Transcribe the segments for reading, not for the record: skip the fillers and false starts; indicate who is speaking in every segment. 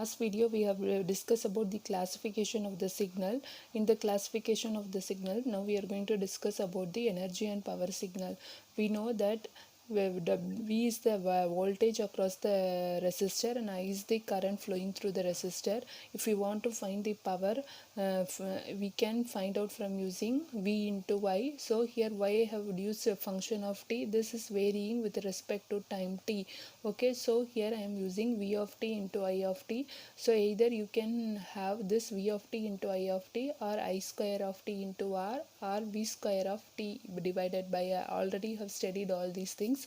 Speaker 1: last video we have discussed about the classification of the signal. In the classification of the signal, now we are going to discuss about the energy and power signal. We know that V is the voltage across the resistor and I is the current flowing through the resistor. If we want to find the power, we can find out from using V into Y. So here Y I have used a function of t. This is varying with respect to time t. Okay, so here I am using V of t into I of t. So either you can have this V of t into I of t, or I square of t into R, or V square of t divided by R. Already have studied all these things.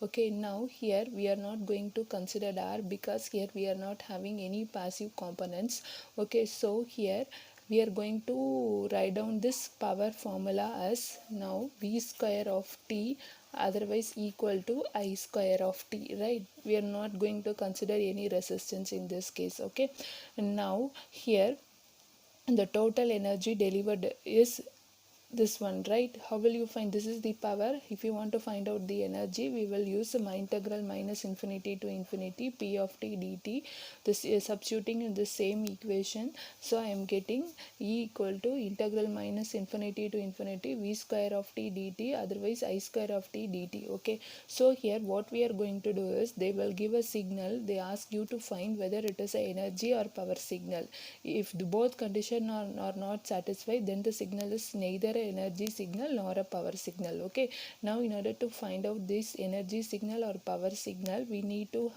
Speaker 1: Okay, now here we are not going to consider R because here we are not having any passive components. Okay, so here we are going to write down this power formula as now V square of t otherwise equal to I square of t, right? We are not going to consider any resistance in this case. Okay, and now here the total energy delivered is this one, right? How will you find? This is the power. If you want to find out the energy, we will use my integral minus infinity to infinity p of t dt. This is substituting in the same equation. So I am getting E equal to integral minus infinity to infinity v square of t dt, otherwise I square of t dt. Okay, so here what we are going to do is they will give a signal. They ask you to find whether it is an energy or power signal. If the both conditions are not satisfied, then the signal is neither an energy signal nor a power signal. Okay, now in order to find out this energy signal or power signal, we need to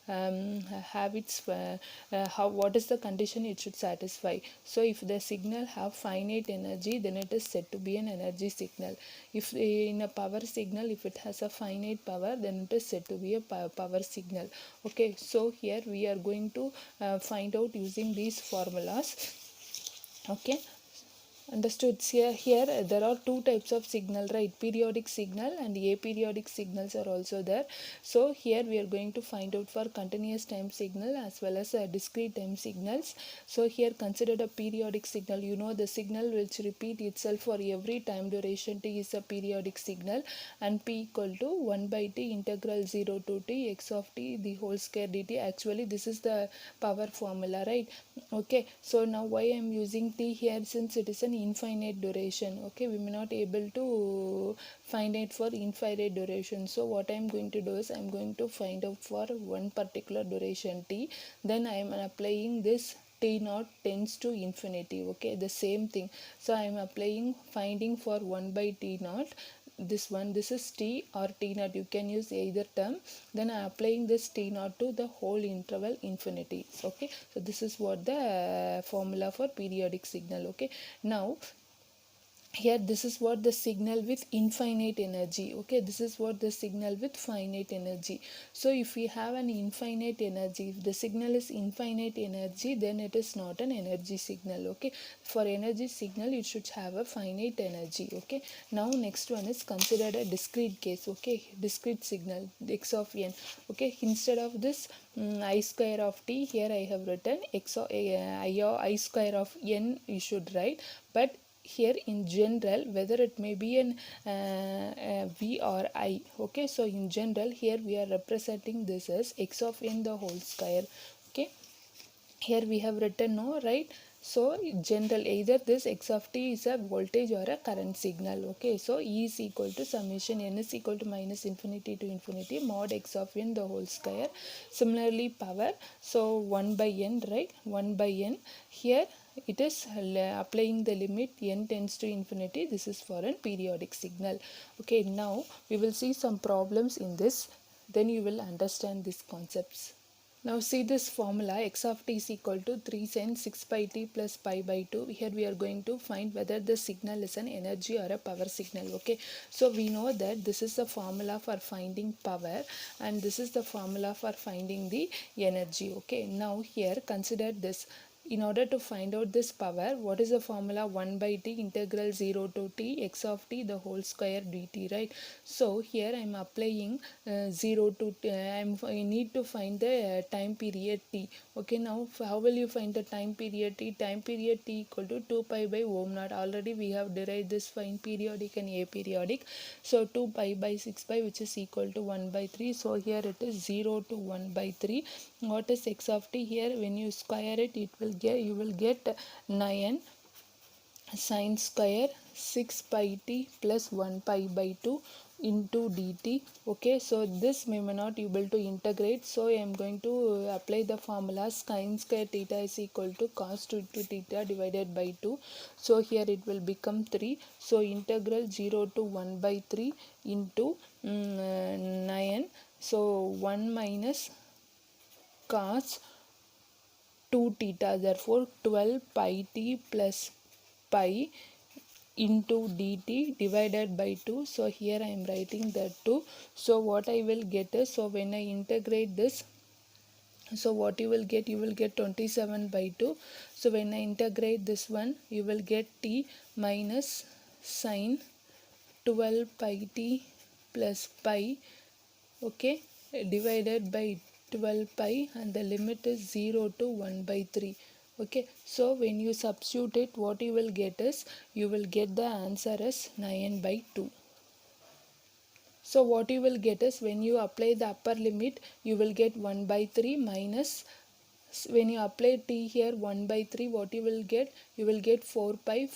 Speaker 1: have its what is the condition it should satisfy. So if the signal have finite energy, then it is said to be an energy signal. If in a power signal, if it has a finite power, then it is said to be a power signal. Okay, so here we are going to find out using these formulas. Okay, understood. Here there are two types of signal, right? Periodic signal and aperiodic signals are also there. So here we are going to find out for continuous time signal as well as discrete time signals. So here consider a periodic signal. You know the signal which repeat itself for every time duration t is a periodic signal, and p equal to 1 by t integral 0 to t x of t the whole square dt. Actually this is the power formula, right? Okay, so now why I am using t here, since it is an infinite duration. Okay, we may not able to find it for infinite duration. So what I am going to do is I am going to find out for one particular duration t, then I am applying this t naught tends to infinity. Okay, the same thing. So I am applying finding for 1 by t naught. This one, this is t or t naught, you can use either term. Then I am applying this t naught to the whole interval infinity. Okay, so this is what the formula for periodic signal. Okay, now here this is what the signal with infinite energy. Okay, this is what the signal with finite energy. So if we have an infinite energy, if the signal is infinite energy, then it is not an energy signal. Okay, for energy signal it should have a finite energy. Okay, now next one is considered a discrete case. Okay, discrete signal x of n. Okay, instead of this I square of t, here I have written x of I square of n you should write. But here in general, whether it may be an v or I. Okay, so in general here we are representing this as x of n the whole square. Okay, here we have written no, right? So in general, either this x of t is a voltage or a current signal. Okay, so E is equal to summation n is equal to minus infinity to infinity mod x of n the whole square. Similarly power, so 1 by n, right? 1 by n. Here it is applying the limit n tends to infinity. This is for a periodic signal. Okay, now we will see some problems in this, then you will understand these concepts. Now see this formula, x of t is equal to 3 sin 6 pi t plus pi by 2. Here we are going to find whether the signal is an energy or a power signal. Okay, so we know that this is the formula for finding power and this is the formula for finding the energy. Okay, now here consider this. In order to find out this power, what is the formula? 1 by t integral 0 to t x of t the whole square dt, right? So here I am applying 0 to t, I need to find the time period t. Okay, now how will you find the time period t? Time period t equal to 2 pi by ohm naught. Already we have derived this find periodic and aperiodic. So 2 pi by 6 pi, which is equal to 1 by 3. So here it is 0 to 1 by 3. what is x of t here? When you square it, you will get 9 sine square 6 pi t plus 1 pi by 2 into dt. Okay, so this we may not able to integrate, so I am going to apply the formula sine square theta is equal to cos 2 to theta divided by 2. So here it will become 3. So integral 0 to 1 by 3 into 9. So 1 minus cos 2 theta, therefore 12 pi t plus pi into dt divided by 2. So here I am writing that 2. So what I will get is, so when I integrate this, so what you will get 27 by 2. So when I integrate this one, you will get t minus sine 12 pi t plus pi, okay, divided by 12 pi, and the limit is 0 to 1 by 3. Okay, so when you substitute it, what you will get is, you will get the answer as 9 by 2. So what you will get is, when you apply the upper limit, you will get 1 by 3 minus, when you apply t here 1 by 3, what you will get? You will get 4 pi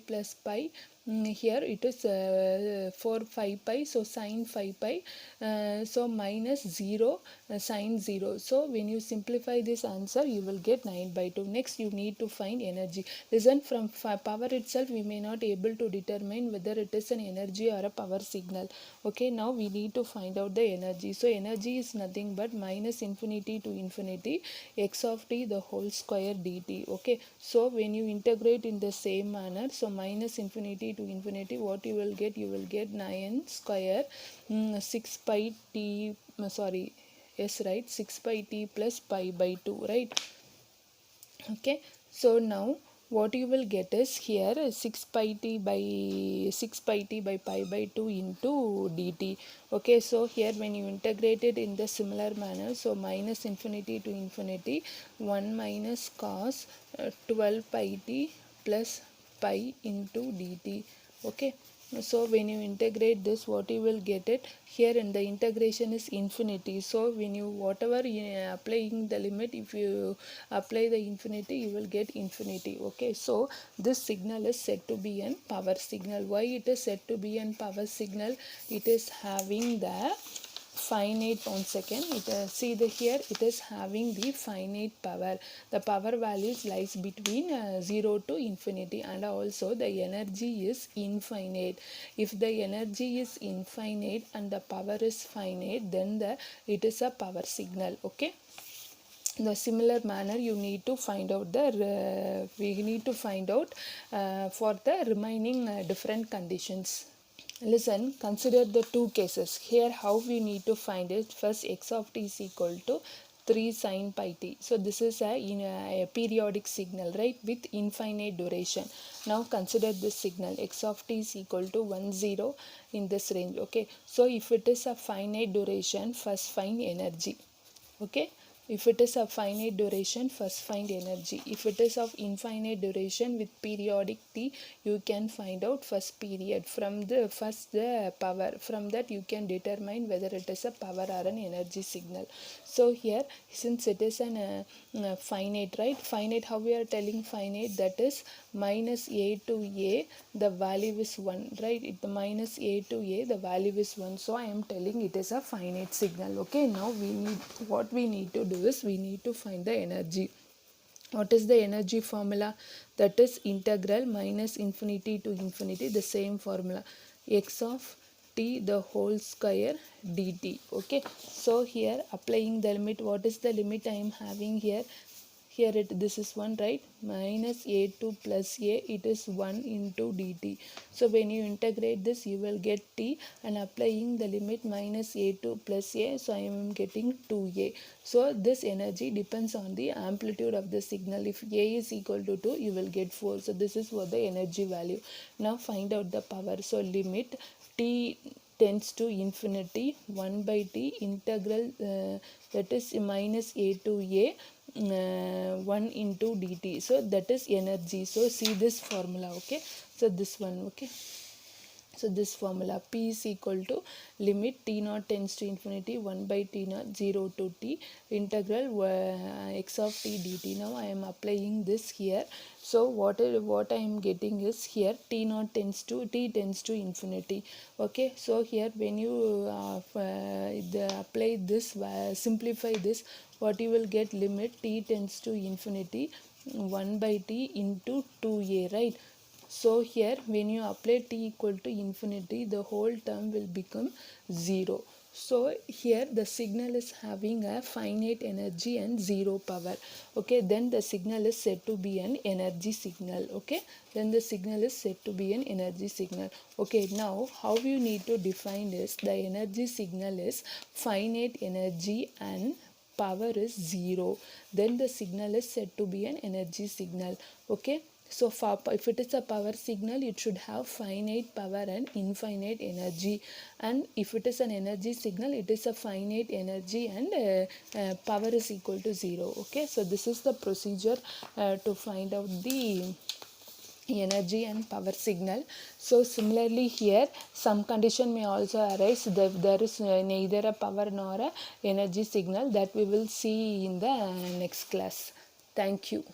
Speaker 1: plus pi. Here it is 4 5 pi, so sine 5 pi, so minus 0 sine 0. So when you simplify this answer, you will get 9 by 2. Next you need to find energy. Listen, from power itself we may not able to determine whether it is an energy or a power signal. Okay, now we need to find out the energy. So energy is nothing but minus infinity to infinity x of t the whole square dt. Okay, so when you integrate in the same manner, so minus infinity to infinity, what you will get? You will get 9 square 6 pi t, sorry, yes, right, 6 pi t plus pi by 2, right? Okay, so now what you will get is, here 6 pi t by 6 pi t by pi by 2 into dt. Okay, so here when you integrate it in the similar manner, so minus infinity to infinity, 1 minus cos 12 pi t plus pi into dt. Okay, so when you integrate this, what you will get it here, in the integration is infinity. So when you whatever you applying the limit, if you apply the infinity, you will get infinity. Okay, so this signal is said to be an power signal. Why it is said to be an power signal? It is having the finite, one second, it see the here it is having the finite power. The power values lies between 0 to infinity, and also the energy is infinite. If the energy is infinite and the power is finite, then it is a power signal. Okay, in the similar manner you need to find out the we need to find out for the remaining different conditions. Listen, consider the two cases. Here how we need to find it. First, x of t is equal to 3 sine pi t. So this is a periodic signal, right, with infinite duration. Now consider this signal. X of t is equal to 1 0 in this range. Okay, so if it is a finite duration, first find energy. Okay, if it is a finite duration, first find energy. If it is of infinite duration with periodic t, you can find out first period. From the first the power, from that you can determine whether it is a power or an energy signal. So here, since it is an finite, right, finite, how we are telling finite? That is minus a to a, the value is 1, right? It, the minus a to a, the value is 1. So I am telling it is a finite signal. Okay, now we need, what we need to do is, we need to find the energy. What is the energy formula? That is integral minus infinity to infinity, the same formula, x of t the whole square dt. Okay, so here applying the limit, what is the limit I am having here? Here it, this is 1, right, minus a2 plus a, it is 1 into dt. So when you integrate this, you will get t, and applying the limit minus a2 plus a, so I am getting 2a. So this energy depends on the amplitude of the signal. If a is equal to 2, you will get 4. So this is what the energy value. Now find out the power. So limit t tends to infinity, 1 by t integral that is minus a to a 1 into dt. So that is energy. So see this formula. Okay, so this one. Okay, So this formula P is equal to limit t naught tends to infinity 1 by t naught 0 to t integral x of t dt. Now I am applying this here. So what I am getting is here t naught tends to infinity. Okay, so here when you apply this, simplify this, what you will get, limit t tends to infinity 1 by t into 2a, right? So here when you apply t equal to infinity, the whole term will become 0. So here the signal is having a finite energy and 0 power. Okay, then the signal is said to be an energy signal. Okay, then the signal is said to be an energy signal. Okay, now how you need to define this? The energy signal is finite energy and power is 0. Then the signal is said to be an energy signal. Okay, so if it is a power signal, it should have finite power and infinite energy. And if it is an energy signal, it is a finite energy and power is equal to 0. Okay, so this is the procedure to find out the energy and power signal. So similarly here some condition may also arise that there is neither a power nor a energy signal, that we will see in the next class. Thank you.